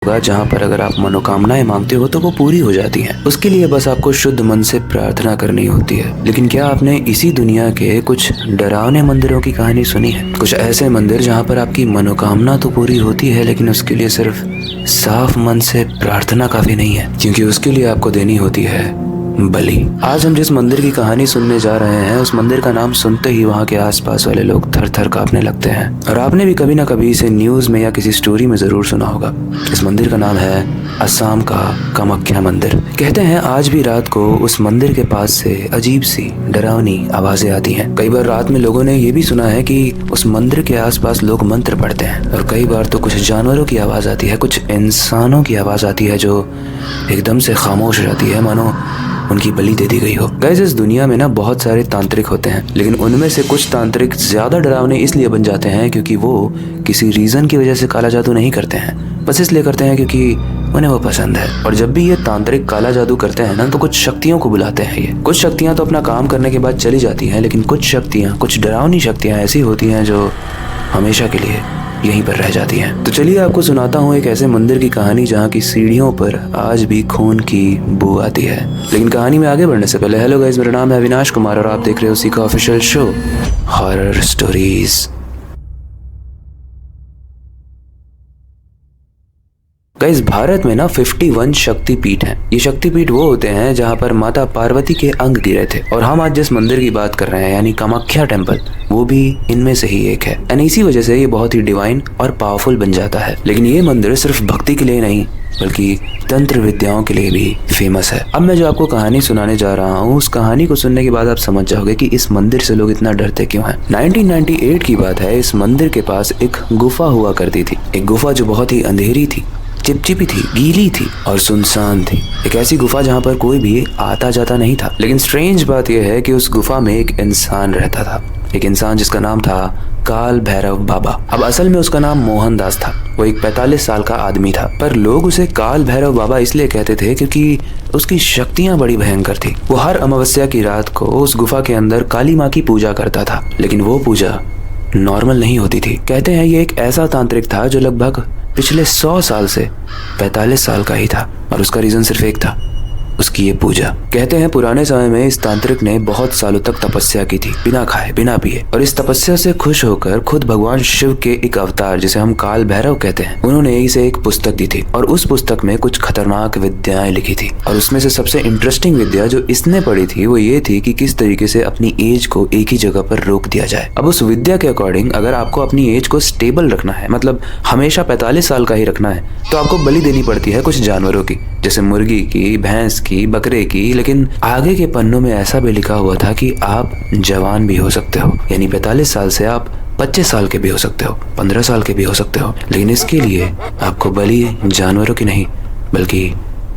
जहाँ पर अगर आप मनोकामनाएं मांगते हो तो वो पूरी हो जाती हैं। उसके लिए बस आपको शुद्ध मन से प्रार्थना करनी होती है। लेकिन क्या आपने इसी दुनिया के कुछ डरावने मंदिरों की कहानी सुनी है? कुछ ऐसे मंदिर जहाँ पर आपकी मनोकामना तो पूरी होती है, लेकिन उसके लिए सिर्फ साफ मन से प्रार्थना काफी नहीं है, क्योंकि उसके लिए आपको देनी होती है बलि। आज हम जिस मंदिर की कहानी सुनने जा रहे हैं, उस मंदिर का नाम सुनते ही वहाँ के आसपास वाले लोग थर थर कांपने लगते हैं। और आपने भी कभी ना कभी इसे न्यूज में या किसी स्टोरी में जरूर सुना होगा। इस मंदिर का नाम है असम का कामाख्या मंदिर। कहते हैं आज भी रात को उस मंदिर के पास से अजीब सी डरावनी आवाजें आती हैं। कई बार रात में लोगों ने ये भी सुना है कि उस मंदिर के आसपास लोग मंत्र पढ़ते हैं। और कई बार तो कुछ जानवरों की आवाज आती है, कुछ इंसानों की आवाज आती है जो एकदम से खामोश हो जाती है, मानो उनकी बलि दे दी गई हो। गाइस, इस दुनिया में ना बहुत सारे तांत्रिक होते हैं, लेकिन उनमें से कुछ तांत्रिक ज्यादा डरावने इसलिए बन जाते हैं क्योंकि वो किसी रीजन की वजह से काला जादू नहीं करते हैं, बस इसलिए करते हैं क्योंकि उन्हें वो पसंद है। और जब भी ये तांत्रिक काला जादू करते हैं ना, तो कुछ शक्तियों को बुलाते हैं। ये कुछ शक्तियां तो अपना काम करने के बाद चली जाती हैं, लेकिन कुछ शक्तियां, कुछ डरावनी शक्तियां ऐसी होती हैं जो हमेशा के लिए यहीं पर रह जाती हैं। तो चलिए आपको सुनाता हूँ एक ऐसे मंदिर की कहानी जहाँ की सीढ़ियों पर आज भी खून की बू आती है। लेकिन कहानी में आगे बढ़ने से पहले, हेलो गाइस, मेरा नाम है अविनाश कुमार और आप देख रहे हो उसी का official show horror stories. Guys, Bharat में ना 51 शक्तिपीठ हैं। ये शक्तिपीठ वो होते हैं जहाँ पर माता पार्वती के अंग गिरे थे। और हम आज जिस मंदिर की बात कर रहे हैं यानी कामाख्या टेम्पल, वो भी इनमें से ही एक है। एंड इसी वजह से ये बहुत ही डिवाइन और पावरफुल बन जाता है। लेकिन ये मंदिर सिर्फ भक्ति के लिए नहीं, बल्कि तंत्र विद्याओं के लिए भी फेमस है। अब मैं जो आपको कहानी सुनाने जा रहा हूँ, उस कहानी को सुनने के बाद आप समझ जाओगे कि इस मंदिर से लोग इतना डरते क्यों हैं। 1998 की बात है। इस मंदिर के पास एक गुफा हुआ करती थी। एक गुफा जो बहुत ही अंधेरी थी, चिपचिपी थी, गीली थी और सुनसान थी। एक ऐसी गुफा जहाँ पर कोई भी आता जाता नहीं था। लेकिन स्ट्रेंज बात यह है कि उस गुफा में एक इंसान रहता था। एक इंसान जिसका नाम था काल भैरव बाबा। अब असल में उसका नाम मोहनदास था। वो एक 45 साल का आदमी था, पर लोग उसे काल भैरव बाबा इसलिए कहते थे क्योंकि उसकी शक्तियां बड़ी भयंकर थी। वो हर अमावस्या की रात को उस गुफा के अंदर काली माँ की पूजा करता था। लेकिन वो पूजा नॉर्मल नहीं होती थी। कहते हैं ये एक ऐसा तांत्रिक था जो लगभग पिछले 100 साल से 45 साल का ही था। और उसका रीजन सिर्फ एक था, उसकी ये पूजा। कहते हैं पुराने समय में इस तांत्रिक ने बहुत सालों तक तपस्या की थी, बिना खाए बिना पिए। और इस तपस्या से खुश होकर खुद भगवान शिव के एक अवतार, जिसे हम काल भैरव कहते हैं, उन्होंने इसे एक पुस्तक दी थी। और उस पुस्तक में कुछ खतरनाक विद्याएं लिखी थी। और उसमें से सबसे इंटरेस्टिंग विद्या जो इसने पढ़ी थी वो ये थी कि किस तरीके से अपनी एज को एक ही जगह पर रोक दिया जाए। अब उस विद्या के अकॉर्डिंग अगर आपको अपनी एज को स्टेबल रखना है, मतलब हमेशा 45 साल का ही रखना है, तो आपको बलि देनी पड़ती है कुछ जानवरों की, जैसे मुर्गी की, भैंस की, बकरे की। लेकिन आगे के पन्नों में ऐसा भी लिखा हुआ था कि आप जवान भी हो सकते हो, यानी 45 साल से आप 25 साल के भी हो सकते हो, 15 साल के भी हो सकते हो। लेकिन इसके लिए आपको बलि जानवरों की नहीं बल्कि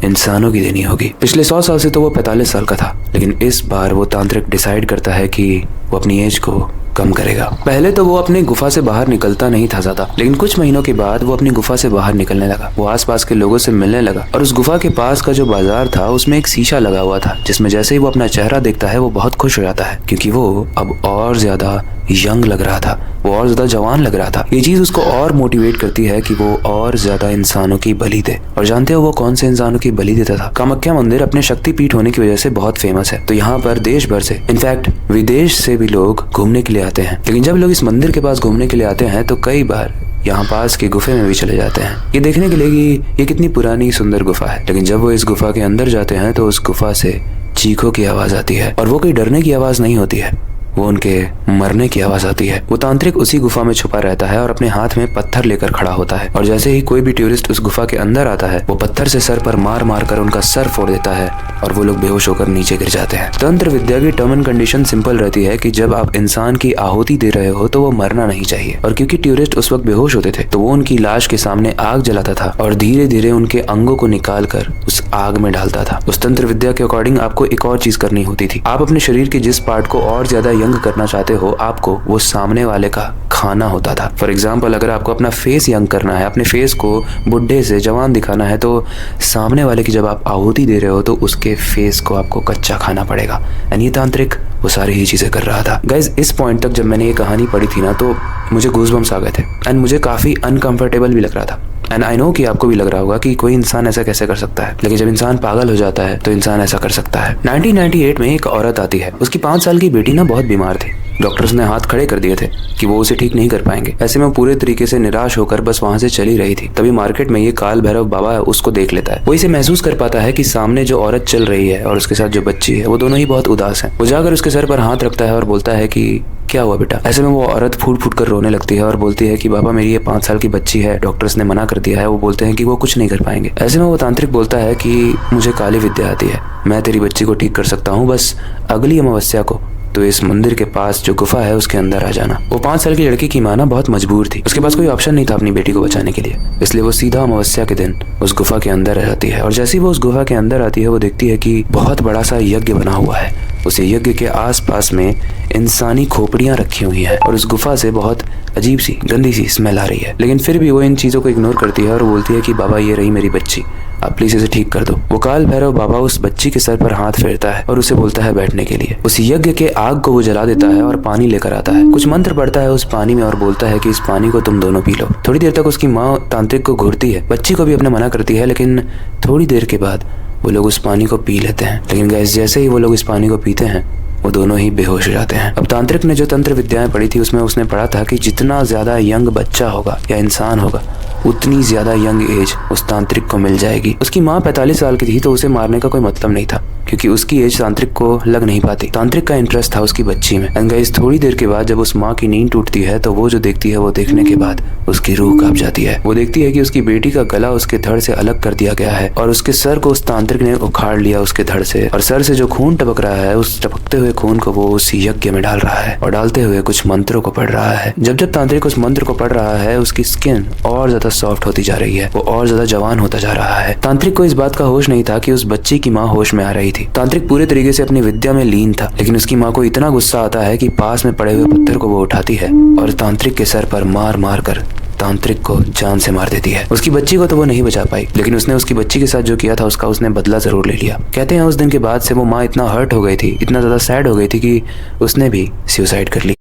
इंसानों की देनी होगी। पिछले 100 साल से तो वो 45 साल का था, लेकिन इस बार वो तांत्रिक डिसाइड करता है कि वो अपनी एज को कम करेगा। पहले तो वो अपनी गुफा से बाहर निकलता नहीं था ज्यादा, लेकिन कुछ महीनों के बाद वो अपनी गुफा से बाहर निकलने लगा। वो आसपास के लोगों से मिलने लगा। और उस गुफा के पास का जो बाजार था, उसमें एक शीशा लगा हुआ था, जिसमें जैसे ही वो अपना चेहरा देखता है वो बहुत खुश हो जाता है, क्योंकि वो अब और ज्यादा यंग लग रहा था, वो और ज्यादा जवान लग रहा था। ये चीज उसको और मोटिवेट करती है कि वो और ज्यादा इंसानों की बलि दे। और जानते हो वो कौन से इंसानों की बलि देता था? कामाख्या मंदिर अपने शक्तिपीठ होने की वजह से बहुत फेमस है। तो यहाँ पर देश भर से, इनफैक्ट विदेश से भी लोग घूमने के लिए आते हैं। लेकिन जब लोग इस मंदिर के पास घूमने के लिए आते हैं तो कई बार यहाँ पास की गुफे में भी चले जाते हैं, ये देखने के लिए कि ये कितनी पुरानी सुंदर गुफा है। लेकिन जब वो इस गुफा के अंदर जाते हैं तो उस गुफा से चीखों की आवाज आती है। और वो कोई डरने की आवाज नहीं होती है, वो उनके मरने की आवाज आती है। वो तांत्रिक उसी गुफा में छुपा रहता है और अपने हाथ में पत्थर लेकर खड़ा होता है। और जैसे ही कोई भी टूरिस्ट उस गुफा के अंदर आता है, वो पत्थर से सर पर मार मार कर उनका सर फोड़ देता है और वो लोग बेहोश होकर नीचे गिर जाते हैं। तंत्र विद्या की टर्म एंड कंडीशन सिंपल रहती है कि जब आप इंसान की आहुति दे रहे हो तो वो मरना नहीं चाहिए। और क्योंकि टूरिस्ट उस वक्त बेहोश होते थे, तो वो उनकी लाश के सामने आग जलाता था और धीरे धीरे उनके अंगों को निकाल कर उस आग में डालता था। उस तंत्र विद्या के अकॉर्डिंग आपको एक और चीज करनी होती थी। आप अपने शरीर के जिस पार्ट को और ज्यादा यंग करना चाहते हो, आपको वो सामने वाले का खाना होता था। फॉर एग्जाम्पल, अगर आपको अपना फेस यंग करना है, अपने फेस को बुढ़े से जवान दिखाना है, तो सामने वाले की जब आप आहुति दे रहे हो तो उसके फेस को आपको कच्चा खाना पड़ेगा। एंड ये तांत्रिक वो सारी ही चीजें कर रहा था। गाइज इस पॉइंट तक जब मैंने ये कहानी पढ़ी थी ना तो मुझे गूज़बम्स आ गए थे एंड मुझे काफी अनकंफर्टेबल भी लग रहा था। एंड आई नो कि आपको भी लग रहा होगा कि कोई इंसान ऐसा कैसे कर सकता है, लेकिन जब इंसान पागल हो जाता है तो इंसान ऐसा कर सकता है। 1998 में एक औरत आती है, उसकी 5 साल की बेटी ना बहुत बीमार थी। डॉक्टर्स ने हाथ खड़े कर दिए थे कि वो उसे ठीक नहीं कर पाएंगे। ऐसे में वो पूरे तरीके से निराश होकर बस वहां से चली रही थी। तभी मार्केट में ये काल भैरव बाबा उसको देख लेता है। वो इसे महसूस कर पाता है कि सामने जो औरत चल रही है और उसके साथ जो बच्ची है वो दोनों ही बहुत उदास हैं। वो जाकर उसके सर पर हाथ रखता है और बोलता है कि क्या हुआ बेटा। ऐसे में वो औरत फूट फूट कर रोने लगती है और बोलती है कि बाबा मेरी ये 5 साल की बच्ची है, डॉक्टर्स ने मना कर दिया है, वो बोलते हैं कि वो कुछ नहीं कर पाएंगे। ऐसे में वो तांत्रिक बोलता है कि मुझे काली विद्या आती है, मैं तेरी बच्ची को ठीक कर सकता हूँ, बस अगली अमावस्या को तो इस मंदिर के पास जो गुफा है उसके अंदर आ जाना। वो 5 साल की लड़की की माँ ना बहुत मजबूर थी, उसके पास कोई ऑप्शन नहीं था अपनी बेटी को बचाने के लिए, इसलिए वो सीधा अमावस्या के दिन उस गुफा के अंदर रहती है। और जैसे ही वो उस गुफा के अंदर आती है वो देखती है कि बहुत बड़ा सा यज्ञ बना हुआ है। उस यज्ञ के आसपास में इंसानी खोपड़ियां रखी हुई हैं और उस गुफा से बहुत अजीब सी गंदी सी स्मेल आ रही है। लेकिन फिर भी वो इन चीजों को इग्नोर करती है और बोलती है कि बाबा ये रही मेरी बच्ची, आप प्लीज इसे ठीक कर दो। वो काल भैरव बाबा उस बच्ची के सर पर हाथ फेरता है और उसे बोलता है बैठने के लिए। उस यज्ञ के आग को वो जला देता है और पानी लेकर आता है, कुछ मंत्र पढ़ता है उस पानी में और बोलता है कि इस पानी को तुम दोनों पी लो। थोड़ी देर तक उसकी माँ तांत्रिक को घूरती है, बच्ची को भी अपने मना करती है, लेकिन थोड़ी देर के बाद वो लोग उस पानी को पी लेते हैं। लेकिन गाइस जैसे ही वो लोग इस पानी को पीते हैं वो दोनों ही बेहोश हो जाते हैं। अब तांत्रिक ने जो तंत्र विद्याएं पढ़ी थी उसमें उसने पढ़ा था कि जितना ज्यादा यंग बच्चा होगा या इंसान होगा उतनी ज्यादा यंग एज उस तांत्रिक को मिल जाएगी। उसकी माँ 45 साल की थी तो उसे मारने का कोई मतलब नहीं था क्योंकि उसकी एज तांत्रिक को लग नहीं पाती। तांत्रिक का इंटरेस्ट था उसकी बच्ची में। एंड गाइस थोड़ी देर के बाद जब उस माँ की नींद टूटती है तो वो जो देखती है वो देखने के बाद उसकी रूह कांप जाती है। वो देखती है कि उसकी बेटी का गला उसके धड़ से अलग कर दिया गया है और उसके सर को उस तांत्रिक ने उखाड़ लिया उसके धड़ से, और सर से जो खून टपक रहा है उस टपकते हुए खून को वो उस यज्ञ में डाल रहा है और डालते हुए कुछ मंत्रों को पढ़ रहा है। जब जब तांत्रिक उस मंत्र को पढ़ रहा है उसकी स्किन और ज्यादा सॉफ्ट होती जा रही है, वो और ज्यादा जवान होता जा रहा है। तांत्रिक को इस बात का होश नहीं था कि उस बच्ची की माँ होश में आ रही थी। तांत्रिक पूरे तरीके से अपनी विद्या में लीन था, लेकिन उसकी माँ को इतना गुस्सा आता है कि पास में पड़े हुए पत्थर को वो उठाती है और तांत्रिक के सर पर मार मार कर तांत्रिक को जान से मार देती है। उसकी बच्ची को तो वो नहीं बचा पाई, लेकिन उसने उसकी बच्ची के साथ जो किया था उसका उसने बदला जरूर ले लिया। कहते हैं उस दिन के बाद से वो माँ इतना हर्ट हो गई थी, इतना ज्यादा सैड हो गई थी कि उसने भी सुसाइड कर ली।